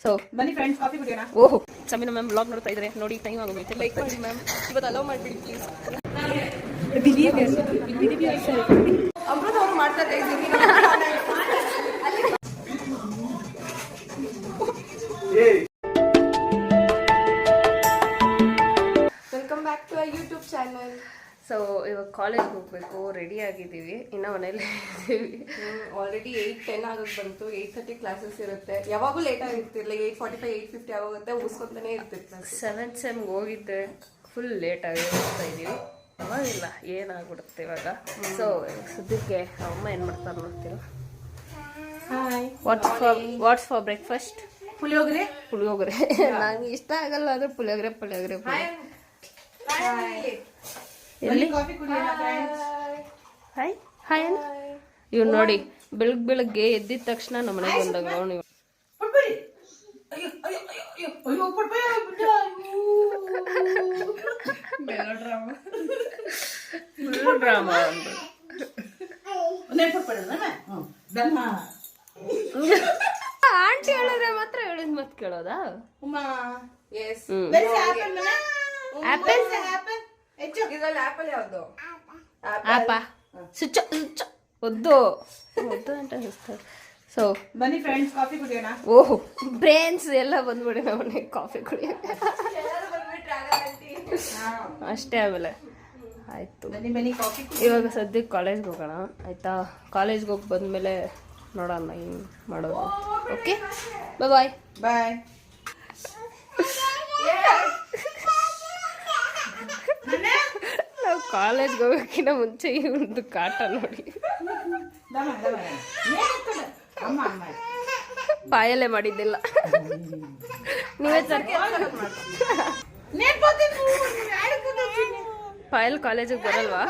So ಬನ್ನಿ friends coffee ಕುಡಿಯೋಣ. ಓಹ್ Samina ma'am blog ನೋಡ್ತಾ ಇದ್ರೆ ನೋಡಿ ಟೈಮ್ ಆಗೋಗುತ್ತೆ. ಲೈಕ್ ಮಾಡಿ ಮ್ಯಾಮ್, ಇವತ್ತು ಅಲೋ ಮಾಡಿಬಿಡಿ ಪ್ಲೀಸ್. ಅಮೃತ ಅವರು ಮಾಡ್ತಾ ಇದ್ದೀನಿ. Welcome back to our YouTube channel. So ಇವಾಗ ಕಾಲೇಜ್ಗೆ ಹೋಗ್ಬೇಕು, ರೆಡಿ ಆಗಿದ್ದೀವಿ, ಇನ್ನೂ ಮನೇಲಿ ಇದ್ದೀವಿ. ಆಲ್ರೆಡಿ 8:10 ಆಗೋದು ಬಂತು. 8:30 ಕ್ಲಾಸಸ್ ಇರುತ್ತೆ. ಯಾವಾಗೂ ಲೇಟ್ ಆಗಿರ್ತಿರ್ಲಿಲ್ಲ. 8:45 8:50 ಆಗೋಗುತ್ತೆ, ಮುಗಿಸ್ಕೊಂತಾನೆ ಇರ್ತಿತ್ತು. 7th ಸೆಮ್ಗೆ ಹೋಗಿದ್ದೆ, ಫುಲ್ ಲೇಟಾಗಿ ಹೋಗ್ತಾ ಇದ್ದೀವಿ. ಅವಾಗಿಲ್ಲ ಏನಾಗ್ಬಿಡುತ್ತೆ ಇವಾಗ. ಸೊ ಸದ್ಯಕ್ಕೆ ಅಮ್ಮ ಏನು ಮಾಡ್ತಾರೆ ನೋಡ್ತೀರಾ. What's for breakfast? ಪುಳಿಯೋಗರೆ. ನಂಗೆ ಇಷ್ಟ ಆಗಲ್ಲ ಅಂದ್ರೆ ಪುಳಿಯೋಗರೆ. ಎಲ್ಲಿ ಕಾಫಿ ಕುಡಿಯೋಣ ಫ್ರೆಂಡ್ಸ್. ಹಾಯ್ ಹಾಯ್ ಇವ್ ನೋಡಿ, ಬೆಳಗ್ಗೆ ಎದ್ದಿದ ತಕ್ಷಣ ನಮ್ಮ ಮನೆಗೆ ಬಂದಾಗ ಅವನು ಡ್ರಾಮಾ ಆಂಟಿ ಹೇಳಿದ್ರೆ ಮಾತ್ರ ಹೇಳಿದ್ ಮತ್ ಕೇಳೋದಾ? ಆಪಲ್ ಯಾವ್ದು? ಒದ್ದು ಅಂತ ಅನಿಸ್ತಾರೆ. ಸೊ ಬನ್ನಿ ಫ್ರೆಂಡ್ಸ್ ಕಾಫಿ ಕುಡಿಯೋಣ. ಓಹ್ ಬ್ರೇನ್ಸ್ ಎಲ್ಲ ಬಂದ್ಬಿಡಿ ನಮ್ಮನೆ ಕಾಫಿ ಕುಡಿಯೋಕೆ ಅಷ್ಟೇ. ಆಮೇಲೆ ಆಯ್ತು, ಇವಾಗ ಸದ್ಯಕ್ಕೆ ಕಾಲೇಜ್ಗೆ ಹೋಗೋಣ ಆಯ್ತಾ. ಕಾಲೇಜ್ಗೆ ಹೋಗಿ ಬಂದ್ಮೇಲೆ ನೋಡೋಣ ಏನು ಮಾಡೋದು. ಓಕೆ ಬಾಯ್ ಬಾಯ್. ನಾವು ಕಾಲೇಜ್ಗೆ ಹೋಗೋಕ್ಕಿಂತ ಮುಂಚೆ ಈ ಒಂದು ಕಾಟ ನೋಡಿ. ಬಾಯಲ್ಲೇ ಮಾಡಿದ್ದಿಲ್ಲ. ನೀವೇ ಪಾಯಲ್ ಕಾಲೇಜಿಗೆ ಬರಲ್ವಾ?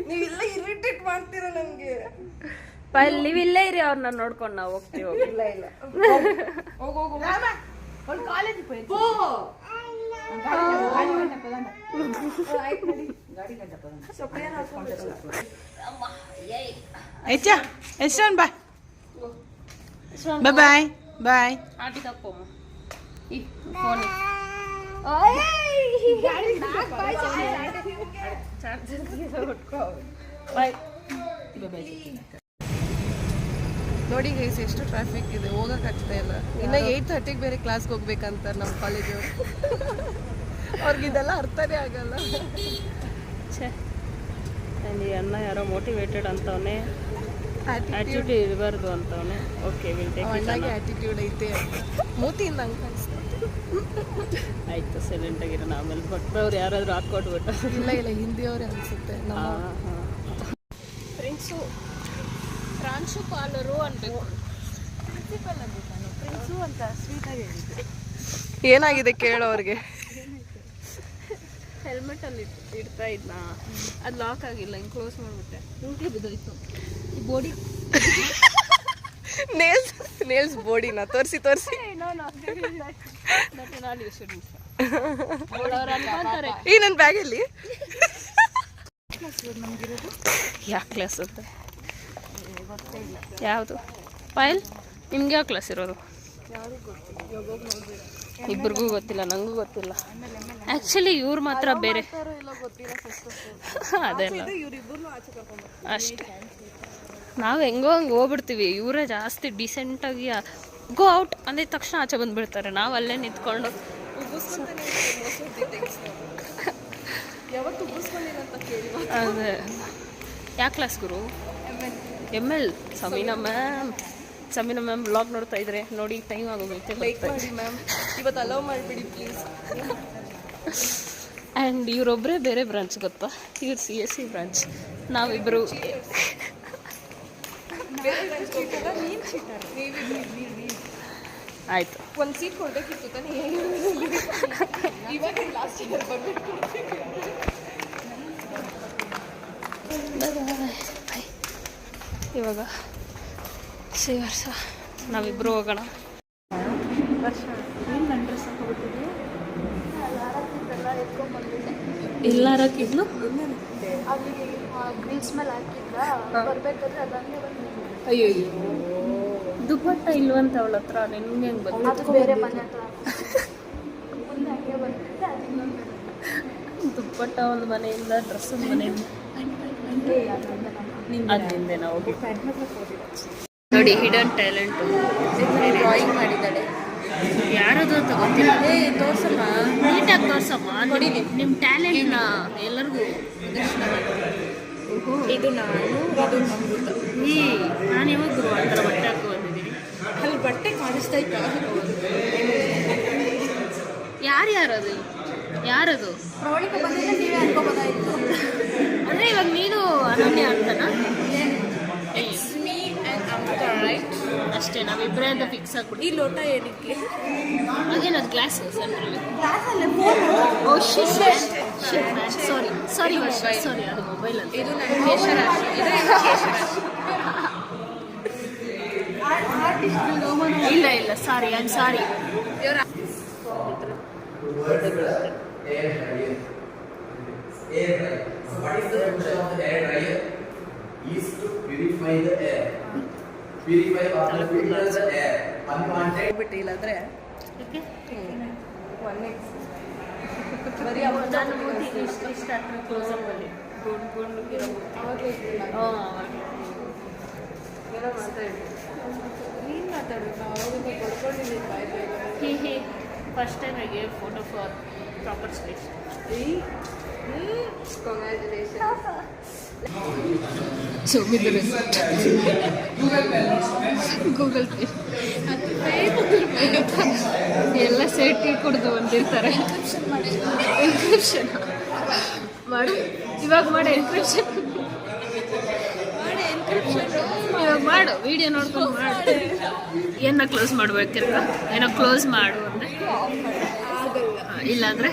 ನೀವಿಲ್ಲ ಇರಿಟೇಟ್ ಮಾಡ್ತೀರಾ ನಮ್ಗೆ. ಪಾಯಲ್ ನೀವು ಇಲ್ಲೇ ಇರಿ, ಅವ್ರನ್ನ ನೋಡ್ಕೊಂಡು ನಾವು ಹೋಗ್ತೀವಿ. ಇಲ್ಲ ಹೋಗು ಬಾಯ್ ಬಾಯ್. ಆಟಿ ತಪ್ಪು ಈ ಫೋನ್ ನೋಡಿ ಗೈಸ್, ಎಷ್ಟು ಟ್ರಾಫಿಕ್ ಇದೆ, ಹೋಗಕ್ ಆಗ್ತಾ ಇಲ್ಲ. ಇನ್ನ 8:30 ಬೇರೆ ಕ್ಲಾಸ್ಗೆ ಹೋಗ್ಬೇಕಂತ ನಮ್ಮ ಕಾಲೇಜು. ಅವ್ರಿಗಿದೆಲ್ಲ ಅರ್ಥನೇ ಆಗಲ್ಲ. ಈ ಅಣ್ಣ ಯಾರೋ ಮೋಟಿವೇಟೆಡ್ ಅಂತವನೇ, ಆಟಿಟ್ಯೂಡ್ ಇರಬಾರ್ದು ಅಂತವನೇ. ಓಕೆ ಅಣ್ಣಗೆ ಆಟಿಟ್ಯೂಡ್ ಐತೆ, ಮೂತಿಯಿಂದ ಹಂಗೆ ಕಾಣಿಸ್ತದೆ. ಆಯ್ತು ಸೈಲೆಂಟ್ ಆಗಿರೋಣ. ಆಮೇಲೆ ಭಟ್ರವ್ರು ಯಾರಾದ್ರೂ ಹಾಕೊಟ್ಬಿಟ್ಟು. ಇಲ್ಲ ಹಿಂದಿಯವ್ರೆ ಅನ್ಸುತ್ತೆ. ಪ್ರಿನ್ಸು ಪ್ರಾಂಶುಪಾಲರು ಅನ್ಬೇಕು. ಪ್ರಿನ್ಸು ಅಂತ ಸ್ವೀಟಾಗಿ ಹೇಳಿದ್ದೆ. ಏನಾಗಿದೆ ಕೇಳೋ ಅವ್ರಿಗೆ. ಹೆಲ್ಮೆಟ್ ಅಲ್ಲಿ ಇಡ್ತಾ ಇದ್ನಾ, ಅದು ಲಾಕ್ ಆಗಿಲ್ಲ, ಹಿಂಗೆ ಕ್ಲೋಸ್ ಮಾಡಿಬಿಟ್ಟೆ, ಹಿಂಗೆ ಬಿದ್ದೋಯ್ತು. ಈ ಬೋಡಿ ನೇಲ್ಸ್ ಬೋಡಿನ ತೋರಿಸಿ ಈ ನನ್ನ ಬ್ಯಾಗಲ್ಲಿ ಯಾವ ಕ್ಲಾಸ್ ಅಂತ ಯಾವುದು? ಪಾಯಲ್ ನಿಮ್ಗೆ ಯಾವ ಕ್ಲಾಸ್ ಇರೋದು? ಇಬ್ಬರಿಗೂ ಗೊತ್ತಿಲ್ಲ, ನನಗೂ ಗೊತ್ತಿಲ್ಲ. ಆ್ಯಕ್ಚುಲಿ ಇವ್ರು ಮಾತ್ರ ಬೇರೆ. ಅದೆಲ್ಲ ಅಷ್ಟೇ, ನಾವು ಹೆಂಗೋ ಹಂಗೆ ಹೋಗ್ಬಿಡ್ತೀವಿ. ಇವರೇ ಜಾಸ್ತಿ ಡಿಸೆಂಟಾಗಿ ಗೋ ಔಟ್ ಅಂದಿದ ತಕ್ಷಣ ಆಚೆ ಬಂದುಬಿಡ್ತಾರೆ. ನಾವು ಅಲ್ಲೇ ನಿಂತ್ಕೊಂಡು ಅದೇ. ಯಾವ ಕ್ಲಾಸ್ ಗುರು? ML. ಸಮೀನಾ ಮ್ಯಾಮ್ ಬ್ಲಾಗ್ ನೋಡ್ತಾ ಇದ್ರೆ ನೋಡಿ ಟೈಮ್ ಆಗೋಗುತ್ತೆ. ಮ್ಯಾಮ್ ಇವತ್ತು ಅಲೋ ಮಾಡಿಬಿಡಿ ಪ್ಲೀಸ್. ಆ್ಯಂಡ್ ಇವರೊಬ್ಬರೇ ಬೇರೆ ಬ್ರಾಂಚ್ ಗೊತ್ತಾ? ಇವ್ರು CSE ಬ್ರಾಂಚ್, ನಾವಿಬ್ಬರು ಆಯ್ತು. ಒಂದು ಸೀಟ್ ಕೊಡ್ಬೇಕಿತ್ತು ತಾನೇ. ಇವಾಗ ಲಾಸ್ಟ್ ಇಯರ್ ಬರ್ಬೇಕು. ಇವಾಗ ವರ್ಷ ನಾವಿಬ್ಬರು ಹೋಗೋಣ. ಎಲ್ಲಾರಕ್ಕಿದ್ಲು ಗ್ರೀಸ್ ಮೇಲೆ ಹಾಕಿದ್ರ ಬರ್ಬೇಕಾದ್ರೆ ಅದನ್ನೇ ಅಯ್ಯೋ ದುಪ್ಪಟ್ಟ ಇಲ್ವಂತ ಅವಳ ಹತ್ರ ನಿನ್ಗೆ ಹೆಂಗೆ ಬಂದು ಅದು ಬೇರೆ ಮನೆ ಹತ್ರ ಮುಂದೆ ಹಂಗೆ ಬಂದಿರುತ್ತೆ ಅದು ಇನ್ನೊಂದು ದುಪ್ಪಟ್ಟ ಒಂದು ಮನೆಯಿಂದ ಡ್ರೆಸ್ ಒಂದು ಮನೆಯಿಂದ ಅಲ್ಲಿಂದ ನಾವು ನೋಡಿ ಹಿಡನ್ ಟ್ಯಾಲೆಂಟ್ ಡ್ರಾಯಿಂಗ್ ಮಾಡಿದ್ದಾಳೆ. ಯಾರದು ಅಂತ ಗೊತ್ತಿಲ್ಲ. ತೋರ್ಸಮ್ಮ, ನೀಟಾಗಿ ತೋರ್ಸಮ್ಮ. ನೋಡಿ ನಿಮ್ಮ ಟ್ಯಾಲೆಂಟ್ನ ಎಲ್ಲರಿಗೂ ಇದು ನಾನು, ಇದು ಅಮೃತ. ನಾನು ಯಾವಾಗ ಗುರು ಆ ಥರ ಬಟ್ಟೆ ಹಾಕಿ ಬಂದಿದ್ದೀನಿ. ಅಲ್ಲಿ ಬಟ್ಟೆ ಕಾಣಿಸ್ತಾ ಇತ್ತು. ಯಾರ್ಯಾರದು ಯಾರದು ಪ್ರವಳಿಕೆ ಬಂದಿಲ್ಲ, ನೀವೇ ಅನ್ಕೋಬೋದಾಯಿತು. ಅಂದರೆ ಇವಾಗ ನೀನು ಅನನ್ಯ ಅಂತನಾ? ಅಷ್ಟೇ, ನಾವಿಬ್ಬರೇ ಅಂತ ಫಿಕ್ಸ್ ಆಗ್ಬಿಟ್ಟು. ಈ ಲೋಟ ಏನಕ್ಕೆ? ಅದೇನದು ಗ್ಲಾಸ್ ಸೆಂಟ್ರಲ್ಲಿ. ಓ ಸಾರಿ ವರ್ಷ ಸಾರಿ, ಅದು ಮೊಬೈಲ್ ಅಂತ. ಇದು ನನ್ನ ಕೇಶರಾಶಿ. ಇಲ್ಲ ಇಲ್ಲ sorry I am sorry. What is the function of the air dryer? Is to purify the air. Purify or filter the air. Unwanted. ಬಿಟ್ಟು ಇಲ್ಲಾಂದ್ರೆ ಓಕೆ ಬರೀ ನಾನು ಇಷ್ಟ ಹತ್ರ ಕ್ಲೋಸಪ್ಪಲ್ಲಿ ಗುಂಡು ಇರೋ ಏನೋ ಮಾತಾಡಿ. ನೀನು ಮಾತಾಡ್ಬೇಕು, ನಾವು ಅವಾಗಿಂದ ಕೊಡ್ಕೊಂಡಿದ್ದೀವಿ. Bye bye. First time I gave photo for proper space. Congratulation. Google Pay ಎಲ್ಲ ಸೇಟಿ ಕುಡ್ದು ಬಂದಿರ್ತಾರೆ. ಎನ್ಕ್ರಿಪ್ಷನ್ ಮಾಡು, ಇವಾಗ ಮಾಡು ಎನ್ಕ್ರಿಪ್ಷನ್. ಇವಾಗ ಮಾಡು, ವಿಡಿಯೋ ನೋಡ್ಕೊಂಡು ಮಾಡು. ಏನ ಕ್ಲೋಸ್ ಮಾಡ್ಬೇಕಿರ್ತ, ಏನೋ ಕ್ಲೋಸ್ ಮಾಡು ಅಂದರೆ ಇಲ್ಲಾಂದರೆ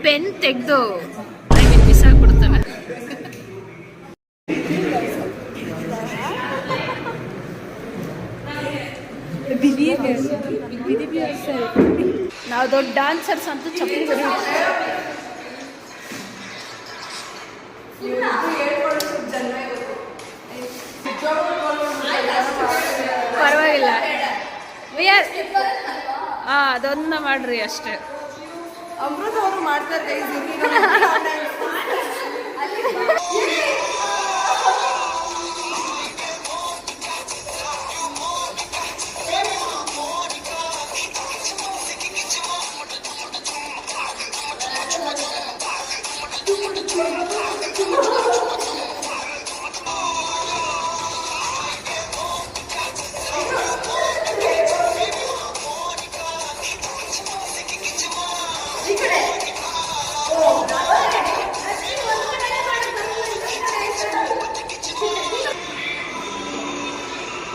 ಪೆನ್ ತೆಗೆದು ಮಿಸ್ ಆಗ್ಬಿಡ್ತಾನೆ. ನಾವು ದೊಡ್ಡ ಡಾನ್ಸರ್ಸ್ ಅಂತೂ ಚಪ್ಪಲಿ ಪರವಾಗಿಲ್ಲ. ಅದೊಂದ ಮಾಡ್ರಿ ಅಷ್ಟೇ. ಅಮೃತ ಅವರು ಮಾಡ್ತಾರೆ.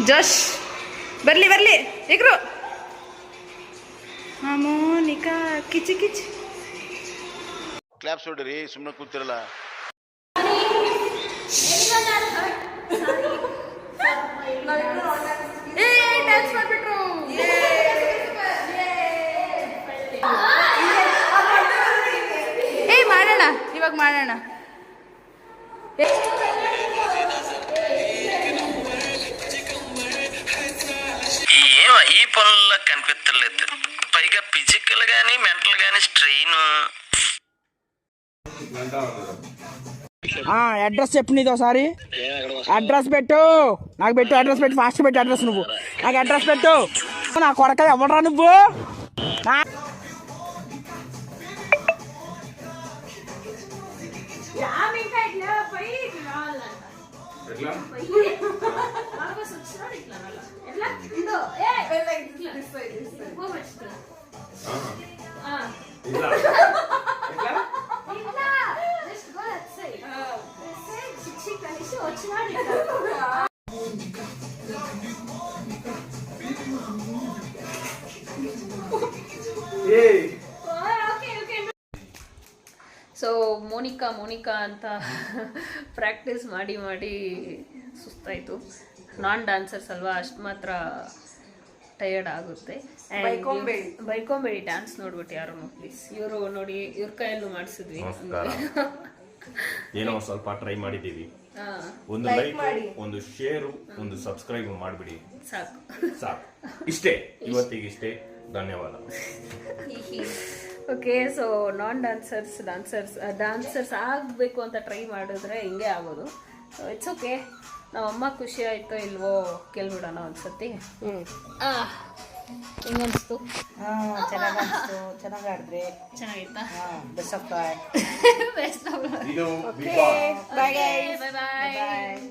ಜೋಶ್ ಬರ್ಲಿ ಬರ್ಲಿ ಈಗ್ರು. ಮೋನಿಕಾ ಕಿಚಿ ಕಿಚಿ. ಕ್ಲಾಪ್ಸ್ ಹೊಡ್ರಿ, ಸುಮ್ಮನೆ ಕೂತಿರಲ್ಲ. ಡ್ಯಾನ್ಸ್ ಮಾಡ್ಬಿಟ್ರು. ಮಾಡೋಣ, ಇವಾಗ ಮಾಡೋಣ. ఈ పనుల్లో కనిపించలేదు. పైగా ఫిజికల్ గానీ మెంటల్ గానీ స్ట్రెయిన్. అడ్రస్ చెప్పు నీది ఒకసారి. అడ్రస్ పెట్టు, నాకు పెట్టు అడ్రస్ పెట్టు, ఫాస్ట్ పెట్టు అడ్రస్. నువ్వు నాకు అడ్రస్ పెట్టు. నా కొడక ఎవడరా నువ్వు? ಸೊ ಮೋನಿಕಾ ಅಂತ ಪ್ರಾಕ್ಟೀಸ್ ಮಾಡಿ ಮಾಡಿ ಸುಸ್ತಾಯಿತು. ನಾನ್ ಡಾನ್ಸರ್ಸ್ ಅಲ್ವಾ, ಅಷ್ಟು ಮಾತ್ರ ಟಯರ್ಡ್ ಆಗುತ್ತೆ. ಬೈಕೊಂಬೇಡಿ ಡ್ಯಾನ್ಸ್ ನೋಡ್ಬಿಟ್ಟು ಯಾರು ಪ್ಲೀಸ್. ಇವರು ನೋಡಿ, ಇವ್ರ ಕೈಯಲ್ಲೂ ಮಾಡಿಸಿದ್ವಿ. ಏನೋ ಸ್ವಲ್ಪ ಟ್ರೈ ಮಾಡಿದ್ದೀವಿ. ಒಂದು ಲೈಕ್, ಒಂದು ಶೇರು, ಒಂದು ಸಬ್ಸ್ಕ್ರೈಬ್ ಮಾಡಿಬಿಡಿ. ಸಾಕು. ಇಷ್ಟೇ, ಇವತ್ತಿಗಿಷ್ಟೇ. ಧನ್ಯವಾದ. ಓಕೆ, ಸೊ ನಾನ್ ಡಾನ್ಸರ್ಸ್ ಆಗಬೇಕು ಅಂತ ಟ್ರೈ ಮಾಡಿದ್ರೆ ಹಿಂಗೆ ಆಗೋದು. So it's okay. ನಮ್ಮಮ್ಮ ಖುಷಿ ಆಯ್ತೋ ಇಲ್ವೋ ಕೇಳ್ಬಿಡೋಣ ಒಂದ್ಸತಿ. ಹೆಂಗನ್ಸ್ತು? ಚೆನ್ನಾಗಾಡಿದ್ರೆ ಚೆನ್ನಾಗಿತ್ತಾ? Best of best of. ಇದು ಬಾಯ್ ಬಾಯ್.